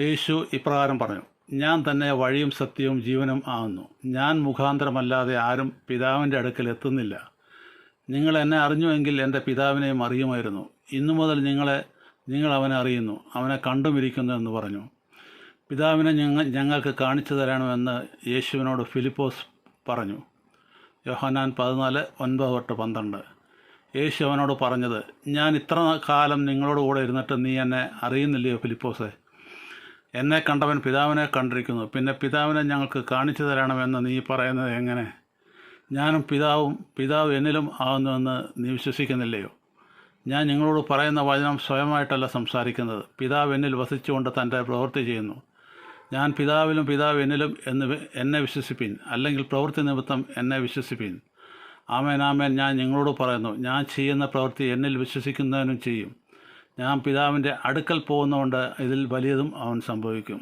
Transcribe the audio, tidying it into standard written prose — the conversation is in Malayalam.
യേശു ഇപ്രകാരം പറഞ്ഞു, ഞാൻ തന്നെ വഴിയും സത്യവും ജീവനും ആകുന്നു. ഞാൻ മുഖാന്തരമല്ലാതെ ആരും പിതാവിൻ്റെ അടുക്കൽ എത്തുന്നില്ല. നിങ്ങൾ എന്നെ അറിഞ്ഞുവെങ്കിൽ എൻ്റെ പിതാവിനെയും അറിയുമായിരുന്നു. ഇന്നു മുതൽ നിങ്ങൾ അവനെ അറിയുന്നു, അവനെ കണ്ടുമിരിക്കുന്നു എന്ന് പറഞ്ഞു. പിതാവിനെ ഞങ്ങൾക്ക് കാണിച്ചു തരണമെന്ന് യേശുവിനോട് ഫിലിപ്പോസ് പറഞ്ഞു. യോഹന്നാൻ 14:9-12. യേശു അവനോട് പറഞ്ഞത്, ഞാൻ ഇത്ര കാലം നിങ്ങളോട് കൂടെ ഇരുന്നിട്ട് നീ എന്നെ അറിയുന്നില്ലയോ ഫിലിപ്പോസേ? എന്നെ കണ്ടവൻ പിതാവിനെ കണ്ടിരിക്കുന്നു. പിന്നെ പിതാവിനെ ഞങ്ങൾക്ക് കാണിച്ചു തരണമെന്ന് നീ പറയുന്നത് എങ്ങനെ? ഞാനും പിതാവ് എന്നിലും ആകുന്നുവെന്ന് നീ വിശ്വസിക്കുന്നില്ലയോ? ഞാൻ നിങ്ങളോട് പറയുന്ന വചനം സ്വയമായിട്ടല്ല സംസാരിക്കുന്നത്. പിതാവ് എന്നിൽ വസിച്ചുകൊണ്ട് തൻ്റെ പ്രവൃത്തി ചെയ്യുന്നു. ഞാൻ പിതാവിലും പിതാവ് എന്നിലും എന്നെ വിശ്വസിപ്പിൻ, അല്ലെങ്കിൽ പ്രവൃത്തി നിമിത്തം എന്നെ വിശ്വസിപ്പിൻ. ആമേൻ ആമേൻ, ഞാൻ നിങ്ങളോട് പറയുന്നു, ഞാൻ ചെയ്യുന്ന പ്രവൃത്തി എന്നിൽ വിശ്വസിക്കുന്നവനും ചെയ്യും. ഞാൻ പിതാവിൻ്റെ അടുക്കൽ പോകുന്നതുകൊണ്ട് ഇതിൽ വലിയതും അവൻ സംഭവിക്കും.